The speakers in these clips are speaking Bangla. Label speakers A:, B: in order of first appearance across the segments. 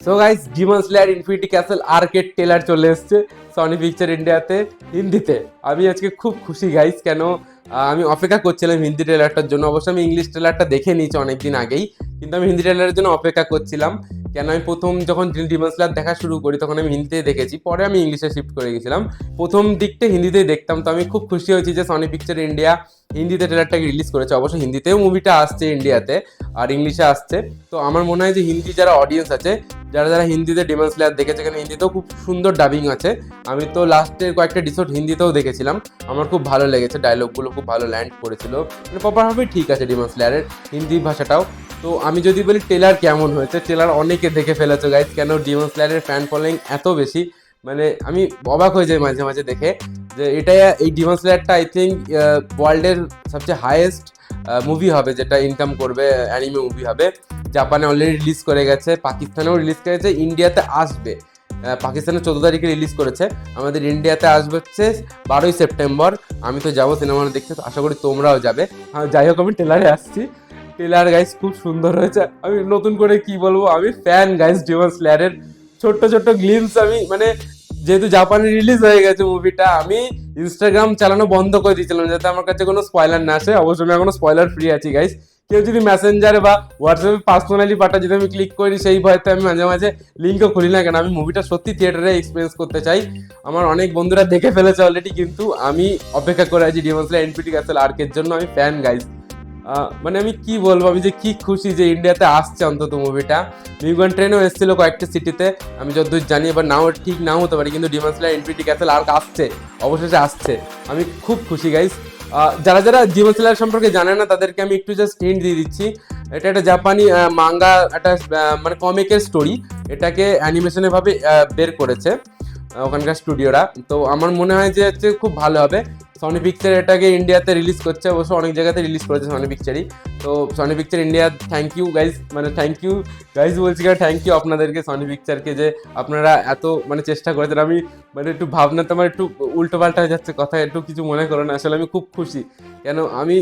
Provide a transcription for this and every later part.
A: So guys, Demon slayer infinity castle arcade trailer চলে এসেছে সনি পিকচার ইন্ডিয়াতে হিন্দিতে। আমি আজকে খুব খুশি গাইস, কেন আমি অপেক্ষা করছিলাম হিন্দি ট্রেলারটার জন্য। অবশ্য আমি ইংলিশ ট্রেলারটা দেখে নিয়েছি অনেকদিন আগেই, কিন্তু আমি হিন্দি ট্রেলারের জন্য অপেক্ষা করছিলাম। কেন আমি প্রথম যখন ডিমন স্লেয়ার দেখা শুরু করি তখন আমি হিন্দিতে দেখেছি, পরে আমি ইংলিশে শিফট করে গেছিলাম। প্রথম দিকটা হিন্দিতেই দেখতাম, তো আমি খুব খুশি হয়েছি যে সনি পিকচার ইন্ডিয়া হিন্দিতে ট্রেলারটাকে রিলিজ করেছে। অবশ্য হিন্দিতেও মুভিটা আসছে ইন্ডিয়াতে, আর ইংলিশে আসছে। তো আমার মনে হয় যে হিন্দি যারা অডিয়েন্স আছে, যারা যারা হিন্দিতে ডিমন স্লেয়ার দেখেছে, এখানে হিন্দিতেও খুব সুন্দর ডাবিং আছে। আমি তো লাস্টের কয়েকটা এপিসোড হিন্দিতেও দেখেছিলাম, আমার খুব ভালো লেগেছে, ডায়লগগুলো খুব ভালো ল্যান্ড করেছিল, মানে প্রপারভাবে ঠিক আছে ডিমন স্লেয়ারের হিন্দি ভাষাটাও। তো আমি যদি বলি ট্রেলার কেমন হয়েছে, ট্রেলার অনেকে দেখে ফেলেছো গাইজ, কেন ডিমন স্লেয়ারের ফ্যান ফলোয়িং এত বেশি, মানে আমি অবাক হয়ে যাই মাঝে মাঝে দেখে যে এই ডিমন স্লেয়ারটা আই থিঙ্ক ওয়ার্ল্ডের সবচেয়ে হাইয়েস্ট মুভি হবে, যেটা ইনকাম করবে অ্যানিমে মুভি হবে। জাপানে অলরেডি রিলিজ করে গেছে, পাকিস্তানেও রিলিজ করেছে, ইন্ডিয়াতে আসবে। পাকিস্তানে 14 তারিখে রিলিজ করেছে, আমাদের ইন্ডিয়াতে আসবে হচ্ছে 12ই সেপ্টেম্বর। আমি তো যাবো সিনেমা দেখতে, আশা করি তোমরাও যাবে। যাই হোক, আমি ট্রেলারে আসছি। ট্রেলার গাইস খুব সুন্দর হয়েছে। আমি নতুন করে কি বলবো, আমি ফ্যান গাইস ডিমন স্লেয়ারের। ছোট্ট ছোট্ট গ্লিমস আমি, মানে যেহেতু জাপানে রিলিজ হয়ে গেছে মুভিটা, আমি ইনস্টাগ্রাম চালানো বন্ধ করে দিয়েছিলাম যাতে আমার কাছে কোনো স্পয়লার না আসে। অবশ্যই আমি এখনো স্পয়লার ফ্রি আছি গাইস। কেউ যদি মেসেঞ্জারে বা হোয়াটসঅ্যাপে পার্সোনালি পাঠায়, যদি আমি ক্লিক করি, সেই ভয়তে আমি মাঝে মাঝে লিঙ্কও খুলি না, কেন আমি মুভিটা সত্যি থিয়েটারে এক্সপিরিয়েন্স করতে চাই। আমার অনেক বন্ধুরা দেখে ফেলেছে অলরেডি, কিন্তু আমি অপেক্ষা করে আছি ডিমন স্লেয়ার ইনফিনিটি ক্যাসেল আর্কের জন্য। আমি ফ্যান গাইস, মানে আমি কি বলবো, আমি যে কি খুশি যে ইন্ডিয়াতে আসছে অন্তত মুভিটা। মিউগান ট্রেনও এসেছিল কয়েকটা সিটিতে, আমি যতদূর জানি, এবার নাও ঠিক নাও হতে পারে, কিন্তু demon slayer infinity castle arc আসছে, অবশেষে আসছে। আমি খুব খুশি গাইস। যারা যারা ডিমন স্লেয়ার সম্পর্কে জানে না তাদেরকে আমি একটু জাস্ট হিন্ট দিয়ে দিচ্ছি। এটা একটা জাপানি মাঙ্গা, একটা মানে কমিকের স্টোরি। এটাকে অ্যানিমেশনের ভাবে বের করেছে ওখানকার স্টুডিওরা। তো আমার মনে হয় যে হচ্ছে খুব ভালো হবে। সনি পিকচার এটাকে ইন্ডিয়াতে রিলিজ করছে, অবশ্য অনেক জায়গাতে রিলিজ করেছে সনি পিকচারই। তো Sony picture India, thank you guys, মানে থ্যাংক ইউ গাইজ বলছি, কারণ থ্যাংক ইউ আপনাদেরকে, সনি পিকচারকে, যে আপনারা এত মানে চেষ্টা করেছেন। আমি মানে একটু ভাবনাতে আমার একটু উল্টো পাল্টা হয়ে যাচ্ছে কথা, একটু কিছু মনে করো না। আসলে আমি খুব খুশি, কেন আমি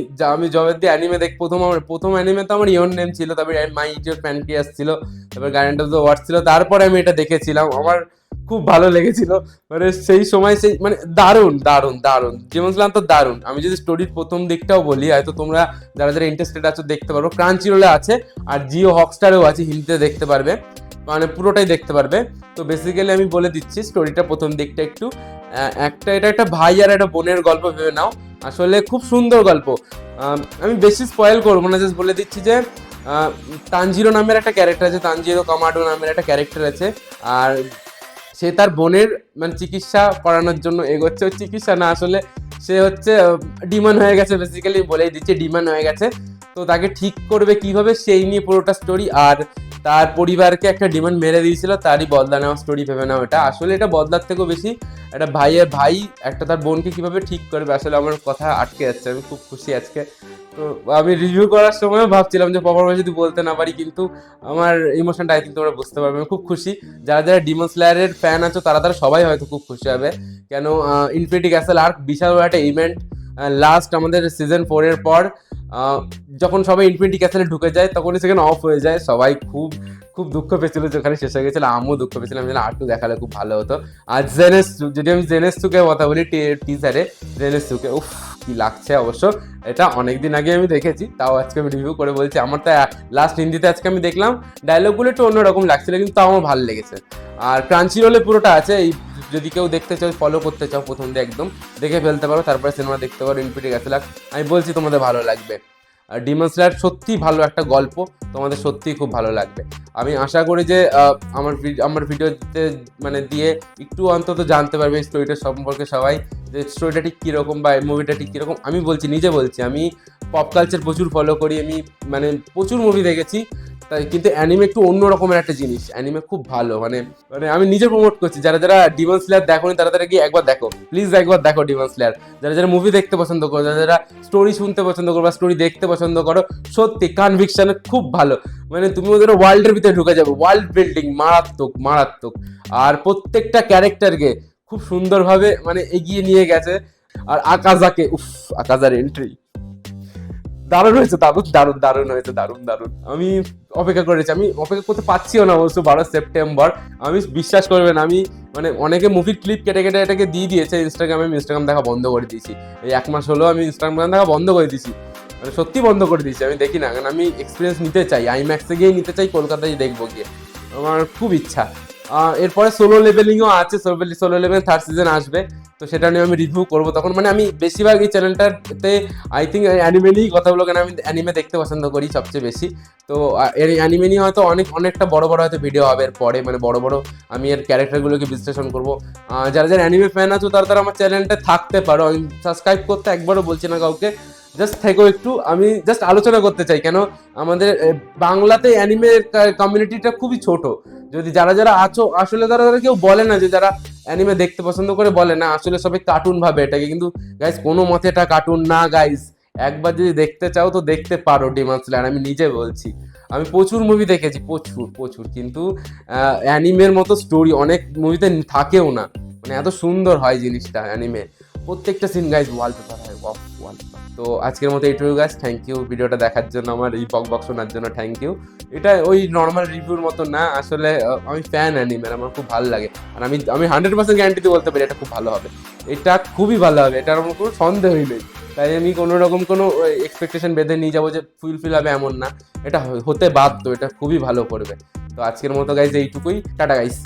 A: জবের দিয়ে অ্যানিমে আমার প্রথম অ্যানিমে তো আমার ইওর নেম ছিল, তারপরে মাই ইটিওর প্যানক্রিয়াস ছিল, তারপর গার্ডিয়ান অফ দ্য ওয়ার্ড ছিল, তারপরে আমি এটা দেখেছিলাম। আমার খুব ভালো লেগেছিল, মানে সেই সময় সেই মানে দারুণ দারুণ দারুণ ডিমন স্লেয়ার তো দারুণ। আমি যদি স্টোরির প্রথম দিকটাও বলি, হয়তো তোমরা যারা যারা ইন্টারেস্টেড আছো দেখতে পারো, ক্রাঞ্চিরোলে আছে, আর জিও হটস্টারেও আছে, হিন্দিতে দেখতে পারবে, মানে পুরোটাই দেখতে পারবে। তো বেসিক্যালি আমি বলে দিচ্ছি স্টোরিটা, প্রথম দিকটা একটু। এটা একটা ভাই আর একটা বোনের গল্প ভেবে নাও, আসলে খুব সুন্দর গল্প। আমি বেশি স্পয়েল করবো না, জাস্ট বলে দিচ্ছি যে তানজিরো নামের একটা ক্যারেক্টার আছে, তানজিরো কামাডো নামের একটা ক্যারেক্টার আছে। আর সে তার বোনের মানে চিকিৎসা করানোর জন্য এগোচ্ছে। ওই চিকিৎসা না, আসলে সে হচ্ছে ডিমন হয়ে গেছে, বেসিক্যালি বলেই দিচ্ছে ডিমন হয়ে গেছে। তো তাকে ঠিক করবে কিভাবে, সেই নিয়ে পুরোটা স্টোরি। আর তার পরিবারকে একটা ডিমন মেরে দিয়েছিল, তারই বদলা নেওয়া স্টোরি ভেবে নাও এটা। আসলে এটা বদলার থেকেও বেশি একটা ভাইয়ের ভাই একটা তার বোনকে কিভাবে ঠিক করবে। আসলে আমার কথা আটকে যাচ্ছে, আমি খুব খুশি আজকে। তো আমি রিভিউ করার সময়ও ভাবছিলাম যে প্রপারভাবে যদি বলতে না পারি, কিন্তু আমার ইমোশনটা আই থিঙ্ক তোমরা বুঝতে পারবে। আমি খুব খুশি। যারা যারা ডিমন স্লেয়ারের ফ্যান আছো তারা তারা সবাই হয়তো খুব খুশি হবে, কেন ইনফিনিটি ক্যাসেল আর্ক বিশাল বড় একটা ইভেন্ট। লাস্ট আমাদের সিজন 4 এর পর যখন সবাই ইনফিনিটি ক্যাসেলে ঢুকে যায়, তখনই সেখানে অফ হয়ে যায়। সবাই খুব খুব দুঃখ পেয়েছিল যেখানে শেষ হয়ে গেছিল, আমিও দুঃখ পেয়েছিলাম, যেন আর্টু দেখালে খুব ভালো হতো। আর যদি আমি জেনেসুকে কথা বলি, টিজারে জেনেসুকে উফ কি লাগছে। অবশ্য এটা অনেকদিন আগে আমি দেখেছি, তাও আজকে আমি রিভিউ করে বলছি। আমার তো লাস্ট হিন্দিতে আজকে আমি দেখলাম, ডায়লগগুলো একটু অন্যরকম লাগছিল, কিন্তু তাও আমার ভালো লেগেছে। আর ক্রাঞ্চিরোলে পুরোটা আছে, এই যদি কেউ দেখতে চাও, ফলো করতে চাও, প্রথম দিয়ে একদম দেখে ফেলতে পারো, তারপরে সিনেমা দেখতে পারো ইনফিনিটি ক্যাসেল। আমি বলছি তোমাদের ভালো লাগবে। আর ডিমন স্লেয়ার সত্যি ভালো একটা গল্প, তোমাদের সত্যিই খুব ভালো লাগবে। আমি আশা করি যে আমার ভিডিওতে মানে দিয়ে একটু অন্তত জানতে পারবে এই স্টোরিটা সম্পর্কে সবাই, যে স্টোরিটা ঠিক কীরকম বা মুভিটা ঠিক কীরকম। আমি নিজে বলছি, আমি পপ কালচার প্রচুর ফলো করি, আমি মানে প্রচুর মুভি দেখেছি, তাই কিন্তু অ্যানিমে একটু অন্য রকমের একটা জিনিস। অ্যানিমে খুব ভালো, মানে মানে আমি নিজে প্রমোট করছি, যারা যারা ডিমন স্লেয়ার দেখোনি তারা তারা গিয়ে একবার দেখো, প্লিজ একবার দেখো ডিমন স্লেয়ার। যারা যারা মুভি দেখতে পছন্দ করো, যারা যারা স্টোরি শুনতে পছন্দ করো বা স্টোরি দেখতে পছন্দ করো, সত্যি কনভিকশন খুব ভালো। মানে তুমি ওদের ওয়ার্ল্ডের ভিতরে ঢুকে যাবে, ওয়ার্ল্ড বিল্ডিং মারাত্মক মারাত্মক। আর প্রত্যেকটা ক্যারেক্টারকে খুব সুন্দরভাবে মানে এগিয়ে নিয়ে গেছে। আর আকাজাকে, উফ, আকাজার এন্ট্রি দারুণ হয়েছে, দারুণ হয়েছে, দারুণ। আমি অপেক্ষা করেছি, আমি অপেক্ষা করতে পারছিও না অবশ্য 12 সেপ্টেম্বর। আমি বিশ্বাস করবেন, আমি মানে অনেকে মুভির ক্লিপ কেটে কেটে এটাকে দিয়ে দিয়েছে ইনস্টাগ্রামে, আমি ইনস্টাগ্রাম দেখা বন্ধ করে দিয়েছি। এই 1 মাস হলো আমি ইনস্টাগ্রাম দেখা বন্ধ করে দিয়েছি, মানে সত্যি বন্ধ করে দিয়েছি। আমি দেখি না, কারণ আমি এক্সপিরিয়েন্স নিতে চাই, আইম্যাক্সে গিয়ে নিতে চাই, কলকাতায় দেখবো গিয়ে, আমার খুব ইচ্ছা। এরপরে সোলো লেভেলিংও আছে, সোলো লেভেল 3rd সিজন আসবে, তো সেটা নিয়ে আমি রিভিউ করবো তখন। মানে আমি বেশিরভাগ এই চ্যানেলটাতে আই থিঙ্ক অ্যানিমে নিয়েই কথা বলবো, কেন আমি অ্যানিমে দেখতে পছন্দ করি সবচেয়ে বেশি। তো এর অ্যানিমে নিয়ে হয়তো অনেকটা বড় হয়তো ভিডিও হবে এর পরে, মানে বড় আমি এর ক্যারেক্টারগুলোকে বিশ্লেষণ করবো। যারা অ্যানিমে ফ্যান আছো তারা আমার চ্যানেলটা থাকতে পারো, আমি সাবস্ক্রাইব করতে একবারও বলছি না কাউকে, জাস্ট থেকো একটু। আমি জাস্ট আলোচনা করতে চাই, কেন আমাদের বাংলাতে অ্যানিমের কমিউনিটিটা খুবই ছোট। যদি যারা আছো আসলে তারা কেউ বলে না, যে যারা অ্যানিমে দেখতে পছন্দ করে বলে না, আসলে সবাই কার্টুন ভাবে এটাকে, কিন্তু গাইস কোনো মতে এটা কার্টুন না গাইস। একবার যদি দেখতে চাও তো দেখতে পারো ডিমন স্লেয়ার, আমি নিজে বলছি। আমি প্রচুর মুভি দেখেছি, প্রচুর, কিন্তু অ্যানিমের মতো স্টোরি অনেক মুভিতে থাকেও না, মানে এত সুন্দর হয় জিনিসটা অ্যানিমে, প্রত্যেকটা সিন গাইস ওয়ালপেপার হয়, ওয়ালপেপার। তো আজকের মতো এইটুকু গাইস, থ্যাংক ইউ ভিডিওটা দেখার জন্য, আমার এই বক শোনার জন্য থ্যাংক ইউ। এটা ওই নর্মাল রিভিউর মতো না, আসলে আমি ফ্যান অ্যানিমের, আমার খুব ভালো লাগে, আর আমি 100% গ্যারান্টি দিয়ে বলতে পারি এটা খুব ভালো হবে, এটা খুবই ভালো হবে, এটার আমার কোনো সন্দেহই নেই। তাই আমি কোনো রকম কোনো এক্সপেকটেশন বেঁধে নিয়ে যাবো যে ফুলফিল হবে এমন না, এটা হতে বাধ্য, এটা খুবই ভালো করবে। তো আজকের মতো গাইজ এইটুকুই, টাটা গাইস।